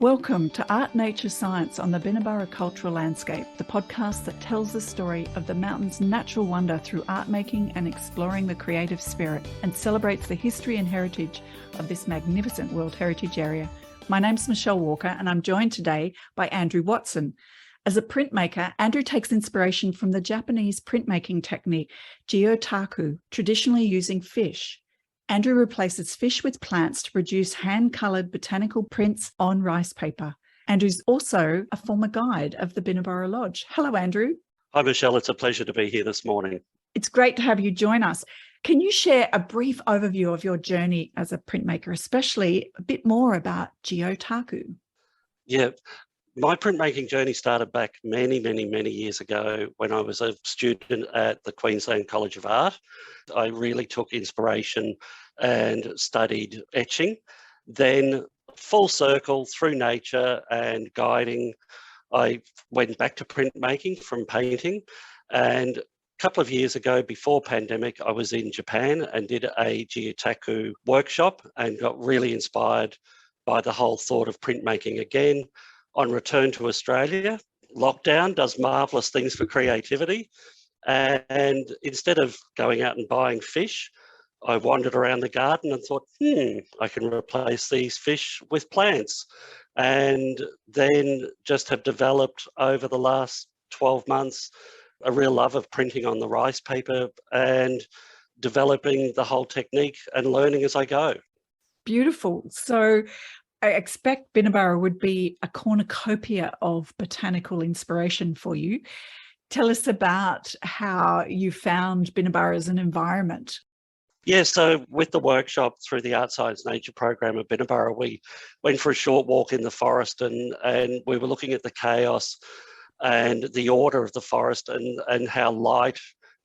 Welcome to Art.Nature.Science on the Binnaburra Cultural Landscape, the podcast that tells the story of the mountain's natural wonder through art making and exploring the creative spirit, and celebrates the history and heritage of this magnificent World Heritage Area. My name's Michelle Walker, and I'm joined today by Andrew Watson. As a printmaker, Andrew takes inspiration from the Japanese printmaking technique, Gyotaku, traditionally using fish. Andrew replaces fish with plants to produce hand-coloured botanical prints on rice paper. Andrew's also a former guide of the Binnaburra Lodge. Hello, Andrew. Hi, Michelle. It's a pleasure to be here this morning. It's great to have you join us. Can you share a brief overview of your journey as a printmaker, especially a bit more about Gyotaku? Yeah, my printmaking journey started back many years ago when I was a student at the Queensland College of Art. I really took inspiration and studied etching. Then full circle through nature and guiding, I went back to printmaking from painting. And a couple of years ago, before pandemic, I was in Japan and did a Gyotaku workshop and got really inspired by the whole thought of printmaking again. On return to Australia, lockdown does marvellous things for creativity. And instead of going out and buying fish, I wandered around the garden and thought, I can replace these fish with plants. And then just have developed over the last 12 months a real love of printing on the rice paper and developing the whole technique and learning as I go. Beautiful. So I expect Binnaburra would be a cornucopia of botanical inspiration for you. Tell us about how you found Binnaburra as an environment. Yeah, so with the workshop through the Art, Science, Nature program at Binnaburra, we went for a short walk in the forest and we were looking at the chaos and the order of the forest and how light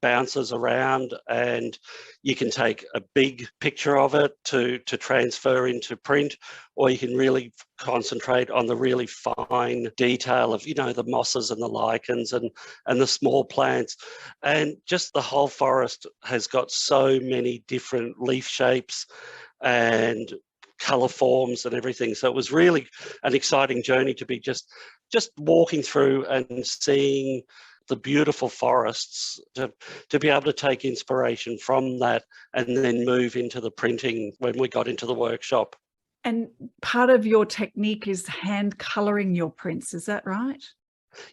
bounces around, and you can take a big picture of it to transfer into print, or you can really concentrate on the really fine detail of, the mosses and the lichens and the small plants. And just the whole forest has got so many different leaf shapes and colour forms and everything. So it was really an exciting journey to be just walking through and seeing the beautiful forests, to be able to take inspiration from that and then move into the printing when we got into the workshop. And part of your technique is hand colouring your prints, is that right?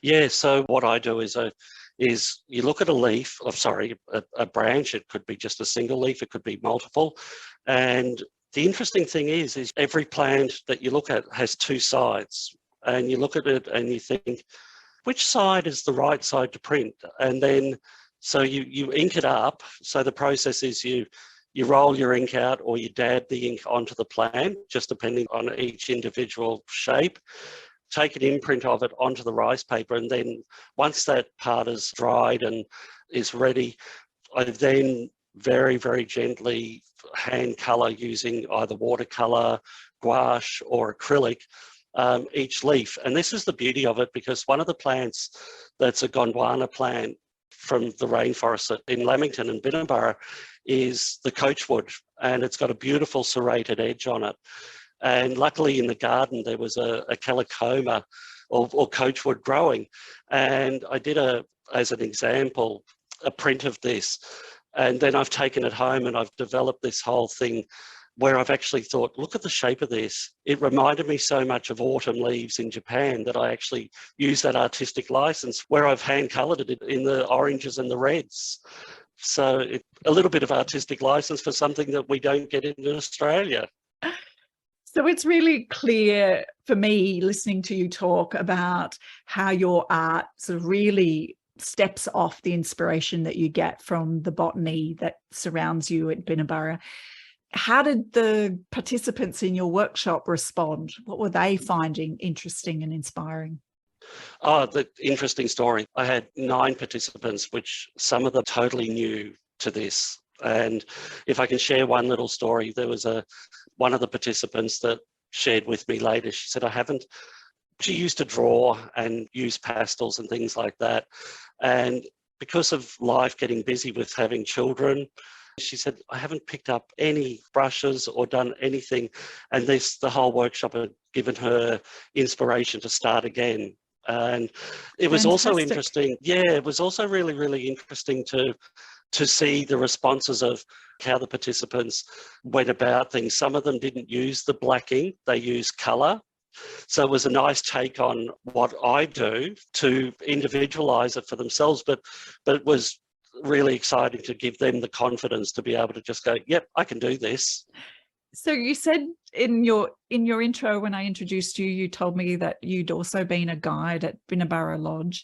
Yeah, so what I do is you look at a leaf, a branch. It could be just a single leaf, it could be multiple. And the interesting thing is every plant that you look at has two sides. And you look at it and you think, which side is the right side to print? And then, so you ink it up. So the process is you roll your ink out or you dab the ink onto the plant, just depending on each individual shape. Take an imprint of it onto the rice paper. And then once that part is dried and is ready, I then very gently hand colour using either watercolour, gouache or acrylic, each leaf. And this is the beauty of it, because one of the plants that's a Gondwana plant from the rainforest in Lamington and Binnaburra is the coachwood, and it's got a beautiful serrated edge on it. And luckily in the garden there was a Calicoma or coachwood growing, and I did as an example a print of this, and then I've taken it home and I've developed this whole thing where I've actually thought, look at the shape of this. It reminded me so much of autumn leaves in Japan that I actually used that artistic license where I've hand-coloured it in the oranges and the reds. So a little bit of artistic license for something that we don't get in Australia. So it's really clear for me listening to you talk about how your art sort of really steps off the inspiration that you get from the botany that surrounds you at Binnaburra. How did the participants in your workshop respond? What were they finding interesting and inspiring? Oh, the interesting story. I had 9 participants, which some of them totally new to this. And if I can share one little story, there was one of the participants that shared with me later. She said, she used to draw and use pastels and things like that. And because of life getting busy with having children, she said, I haven't picked up any brushes or done anything. And the whole workshop had given her inspiration to start again. And it was also Fantastic. interesting. Yeah, it was also really, really interesting to see the responses of how the participants went about things. Some of them didn't use the blacking, they used colour. So it was a nice take on what I do to individualise it for themselves, but it was really exciting to give them the confidence to be able to just go, yep, I can do this. So you said in your intro, when I introduced you, you told me that you'd also been a guide at Binnaburra Lodge.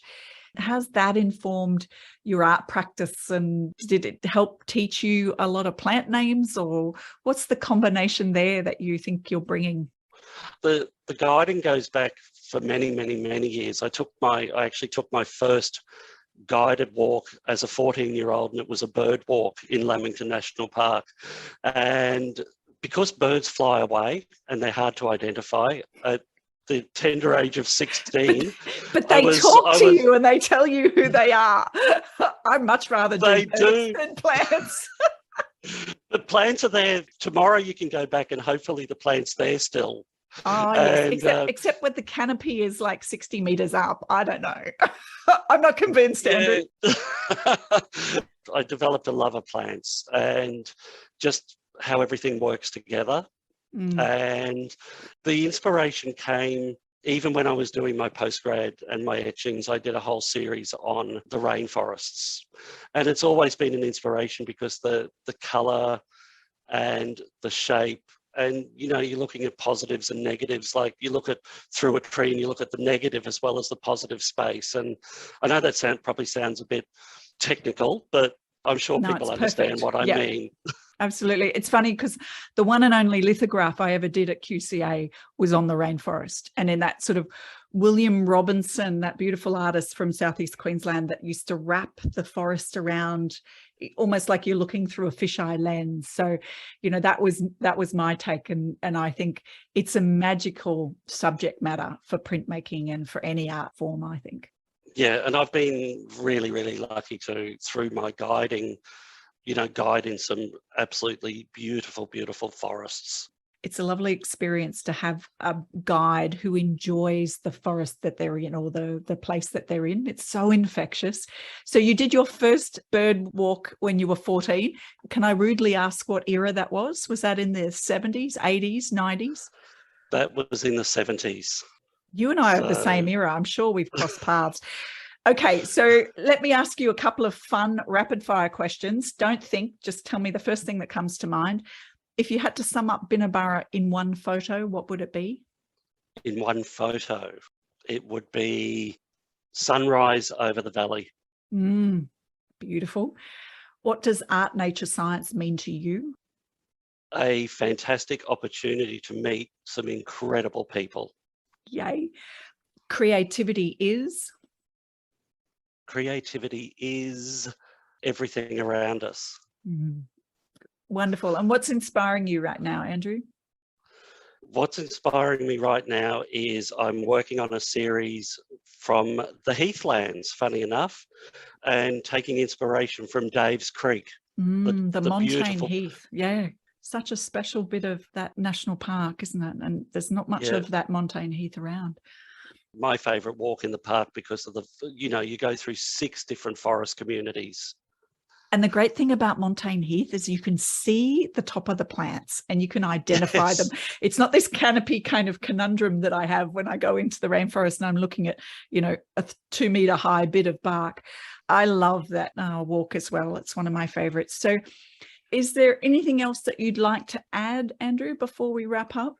How's that informed your art practice, and did it help teach you a lot of plant names, or what's the combination there that you think you're bringing? The guiding goes back for many, many, many years. I actually took my first guided walk as a 14-year-old, and it was a bird walk in Lamington National Park. And because birds fly away and they're hard to identify, at the tender age of 16... But they talk to you and they tell you who they are. I'd much rather do birds than plants. But plants are there. Tomorrow you can go back and hopefully the plant's there still. Oh, yes, except when the canopy is like 60 metres up. I don't know. I'm not convinced, Andrew. I developed a love of plants and just how everything works together. And the inspiration came even when I was doing my postgrad and my etchings. I did a whole series on the rainforests. And it's always been an inspiration because the colour and the shape, and, you know, you're looking at positives and negatives. Like you look at through a tree and you look at the negative as well as the positive space. And I know that probably sounds a bit technical, but I'm sure people understand what I mean. Absolutely. It's funny because the one and only lithograph I ever did at QCA was on the rainforest. And in that sort of William Robinson, that beautiful artist from Southeast Queensland that used to wrap the forest around almost like you're looking through a fisheye lens. So, you know, that was my take. And I think it's a magical subject matter for printmaking and for any art form, I think. Yeah. And I've been really, really lucky through my guiding, guide in some absolutely beautiful, beautiful forests. It's a lovely experience to have a guide who enjoys the forest that they're in, or the place that they're in. It's so infectious. So you did your first bird walk when you were 14. Can I rudely ask what era that was? Was that in the 70s, 80s, 90s? That was in the 70s. You and I are the same era. I'm sure we've crossed paths. Okay, so let me ask you a couple of fun rapid fire questions. Don't think, just tell me the first thing that comes to mind. If you had to sum up Binnaburra in one photo, what would it be? In one photo, it would be sunrise over the valley. Beautiful. What does Art.Nature.Science mean to you? A fantastic opportunity to meet some incredible people. Yay. Creativity is? Creativity is everything around us. Wonderful. And what's inspiring you right now, Andrew? What's inspiring me right now is I'm working on a series from the Heathlands, funny enough, and taking inspiration from Dave's Creek. The Montane Heath. Yeah. Such a special bit of that national park, isn't it? And there's not much of that Montane Heath around. My favourite walk in the park because of you go through 6 different forest communities. And the great thing about Montane Heath is you can see the top of the plants and you can identify them. It's not this canopy kind of conundrum that I have when I go into the rainforest and I'm looking at, a 2 metre high bit of bark. I love that walk as well. It's one of my favourites. So is there anything else that you'd like to add, Andrew, before we wrap up?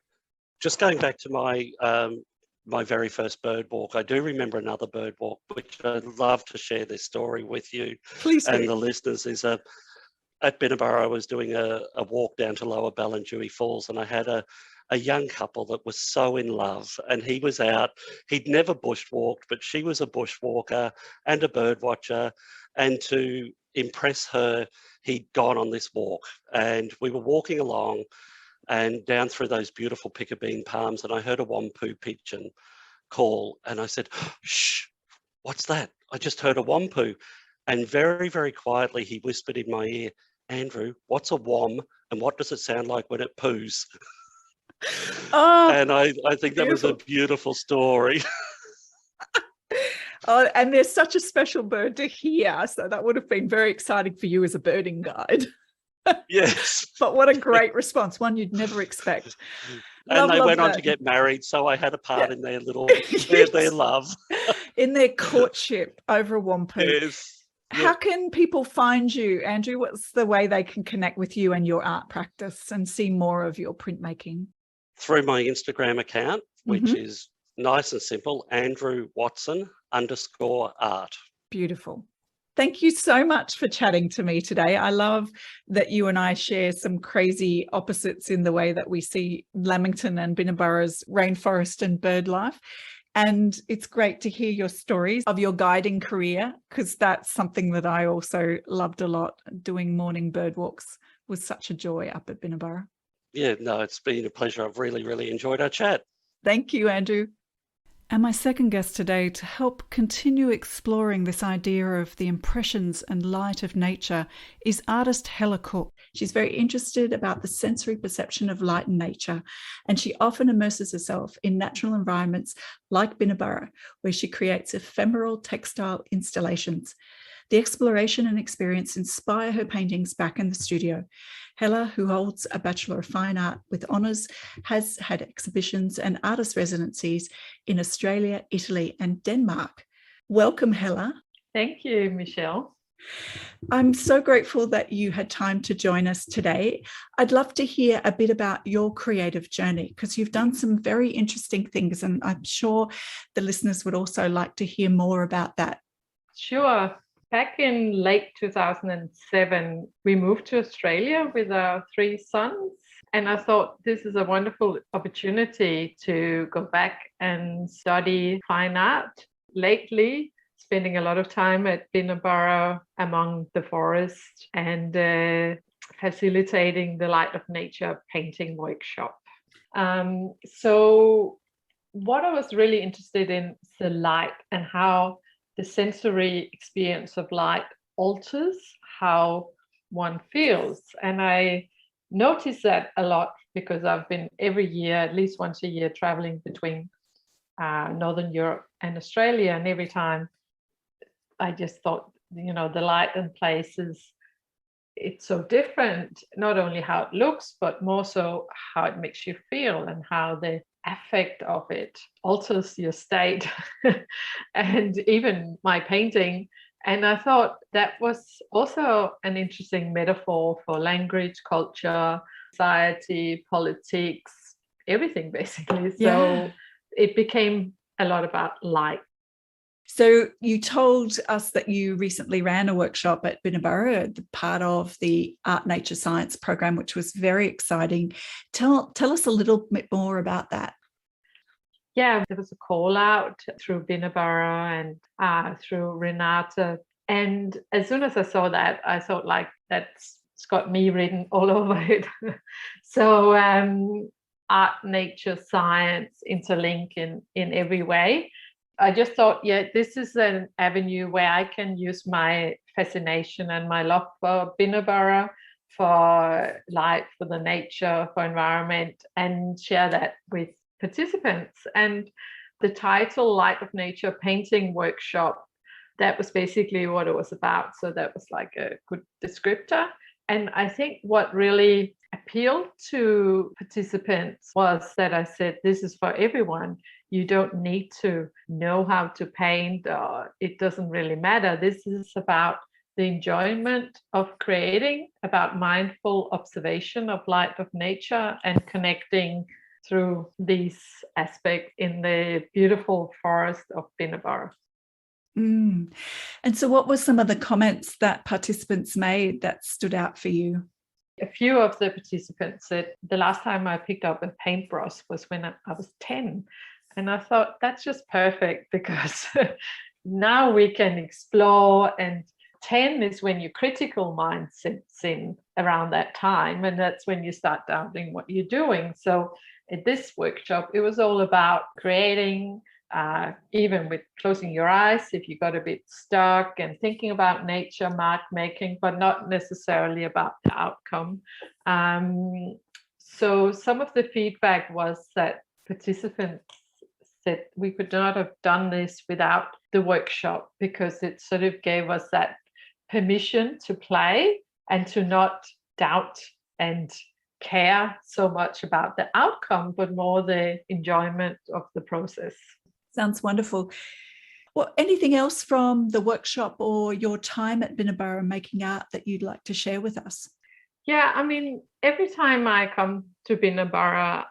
Just going back to my very first bird walk, I do remember another bird walk, which I'd love to share this story with you. Please do. And the listeners. At Binnaburra, I was doing a walk down to Lower Ballinjui Falls, and I had a young couple that was so in love, and he was out. He'd never bushwalked, but she was a bushwalker and a bird watcher, and to impress her, he'd gone on this walk, and we were walking along and down through those beautiful piccabean palms, and I heard a wampu pigeon call, and I said, "Shh, what's that? I just heard a wampu." And very, very quietly, he whispered in my ear, "Andrew, what's a wom, and what does it sound like when it poos?" Oh, And I think that was beautiful. a beautiful story. Oh, and there's such a special bird to hear. So that would have been very exciting for you as a birding guide. Yes. But what a great response, one you'd never expect. And Love, they love went on that. to get married, so I had a part Yeah. in their little their love. In their courtship over Wampu. Yes. How Yep. can people find you, Andrew? What's the way they can connect with you and your art practice and see more of your printmaking? Through my Instagram account, which Mm-hmm. is nice and simple, Andrew Watson_art. Beautiful. Thank you so much for chatting to me today. I love that you and I share some crazy opposites in the way that we see Lamington and Binnaburra's rainforest and bird life. And it's great to hear your stories of your guiding career, because that's something that I also loved a lot. Doing morning bird walks was such a joy up at Binnaburra. Yeah, no, it's been a pleasure. I've really, really enjoyed our chat. Thank you, Andrew. And my second guest today, to help continue exploring this idea of the impressions and light of nature, is artist Helle Cook. She's very interested about the sensory perception of light in nature, and she often immerses herself in natural environments like Binnaburra, where she creates ephemeral textile installations. The exploration and experience inspire her paintings back in the studio. Helle, who holds a Bachelor of Fine Art with honours, has had exhibitions and artist residencies in Australia, Italy, and Denmark. Welcome, Helle. Thank you, Michelle. I'm so grateful that you had time to join us today. I'd love to hear a bit about your creative journey, because you've done some very interesting things, and I'm sure the listeners would also like to hear more about that. Sure. Back in late 2007, we moved to Australia with our 3 sons. And I thought this is a wonderful opportunity to go back and study fine art. Lately, spending a lot of time at Binnaburra among the forest and facilitating the Light of Nature painting workshop. So what I was really interested in is the light and how the sensory experience of light alters how one feels. And I notice that a lot because I've been every year, at least once a year, traveling between Northern Europe and Australia. And every time I just thought, the light in places, it's so different, not only how it looks, but more so how it makes you feel and how the affect of it alters your state and even my painting. And I thought that was also an interesting metaphor for language, culture, society, politics, everything basically. So it became a lot about light. So you told us that you recently ran a workshop at Binnaburra, part of the Art.Nature.Science program, which was very exciting. Tell us a little bit more about that. Yeah, there was a call out through Binnaburra and through Renata. And as soon as I saw that, I thought that's got me written all over it. So art, nature, science interlink in every way. I just thought, this is an avenue where I can use my fascination and my love for Binnaburra, for light, for the nature, for environment, and share that with participants. And the title, Light of Nature Painting Workshop, that was basically what it was about. So that was like a good descriptor. And I think what really appealed to participants was that I said, this is for everyone. You don't need to know how to paint, or it doesn't really matter. This is about the enjoyment of creating, about mindful observation of light of nature and connecting through these aspects in the beautiful forest of Binnaburra. And so what were some of the comments that participants made that stood out for you? A few of the participants said the last time I picked up a paintbrush was when I was 10. And I thought that's just perfect, because now we can explore, and 10 is when your critical mind sits in around that time. And that's when you start doubting what you're doing. So at this workshop, it was all about creating, even with closing your eyes, if you got a bit stuck, and thinking about nature, mark making, but not necessarily about the outcome. So some of the feedback was that participants said we could not have done this without the workshop, because it sort of gave us that permission to play and to not doubt and care so much about the outcome, but more the enjoyment of the process. Sounds wonderful. Well, anything else from the workshop or your time at Binnaburra making art that you'd like to share with us? Yeah, I mean, every time I come to Binnaburra,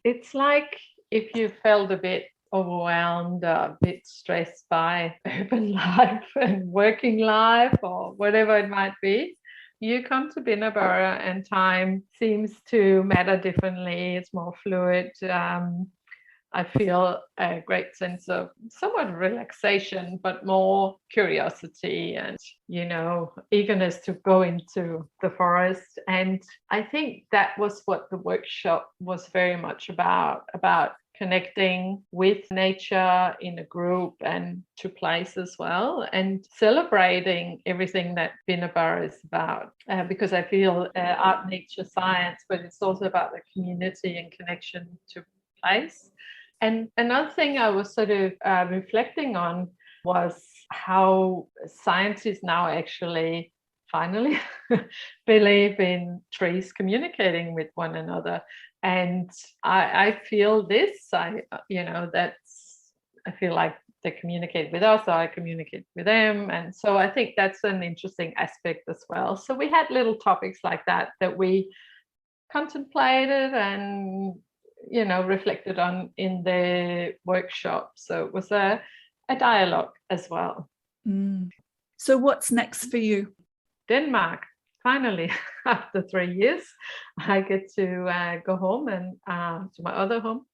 it's like if you felt a bit overwhelmed, a bit stressed by urban life and working life or whatever it might be, you come to Binnaburra and time seems to matter differently. It's more fluid. I feel a great sense of somewhat relaxation, but more curiosity and, eagerness to go into the forest. And I think that was what the workshop was very much about connecting with nature in a group and to place as well, and celebrating everything that Binnaburra is about. Because I feel Art.Nature.Science, but it's also about the community and connection to place. And another thing I was sort of reflecting on was how scientists now actually finally believe in trees communicating with one another. And I feel this, I feel like they communicate with us, or I communicate with them. And so I think that's an interesting aspect as well. So we had little topics like that we contemplated and reflected on in the workshop. So it was a dialogue as well. So what's next for you? Denmark, finally, after 3 years, I get to go home and to my other home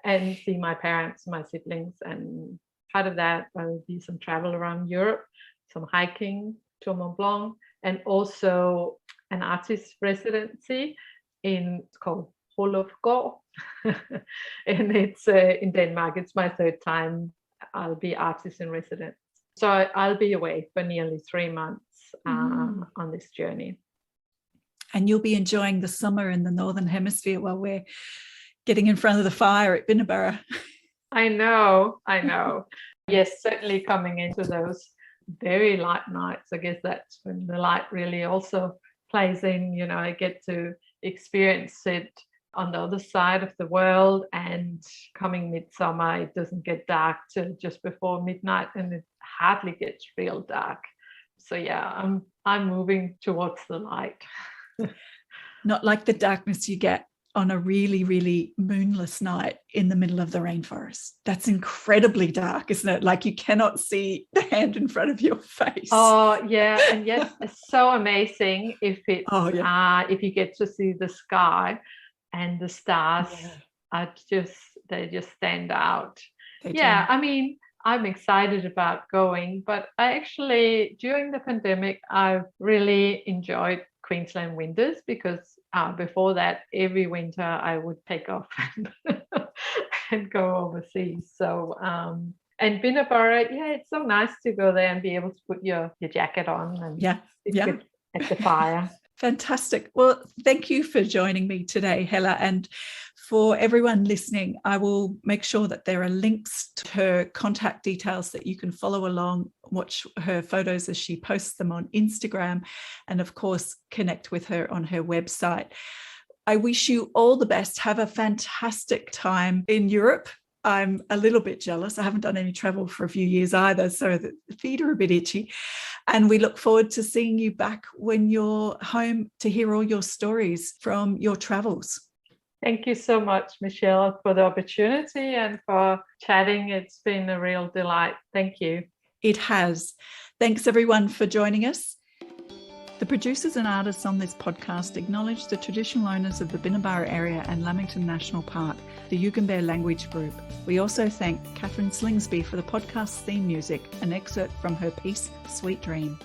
and see my parents, my siblings, and part of that will be some travel around Europe, some hiking to Mont Blanc, and also an artist residency it's called Gård. And it's in Denmark. It's my third time I'll be artist in residence. So I'll be away for nearly 3 months on this journey. And you'll be enjoying the summer in the Northern Hemisphere while we're getting in front of the fire at Binnaburra. I know. Yes, certainly coming into those very light nights. I guess that's when the light really also plays in. I get to experience it on the other side of the world, and coming midsummer, it doesn't get dark till just before midnight, and it hardly gets real dark. So yeah, I'm moving towards the light. Not like the darkness you get on a really, really moonless night in the middle of the rainforest. That's incredibly dark, isn't it? Like you cannot see the hand in front of your face. Oh yeah, and yes, it's so amazing if it's if you get to see the sky. And the stars are they just stand out. I mean, I'm excited about going, but I actually, during the pandemic, I've really enjoyed Queensland winters, because before that, every winter I would take off and go overseas. So, and Binnaburra, it's so nice to go there and be able to put your jacket on and sit at the fire. Fantastic. Well, thank you for joining me today, Helle. And for everyone listening, I will make sure that there are links to her contact details that you can follow along, watch her photos as she posts them on Instagram, and of course, connect with her on her website. I wish you all the best. Have a fantastic time in Europe. I'm a little bit jealous. I haven't done any travel for a few years either, so the feet are a bit itchy. And we look forward to seeing you back when you're home to hear all your stories from your travels. Thank you so much, Michelle, for the opportunity and for chatting. It's been a real delight. Thank you. It has. Thanks, everyone, for joining us. The producers and artists on this podcast acknowledge the traditional owners of the Binnaburra area and Lamington National Park, the Yugambeh language group. We also thank Catherine Slingsby for the podcast theme music, an excerpt from her piece, Sweet Dream.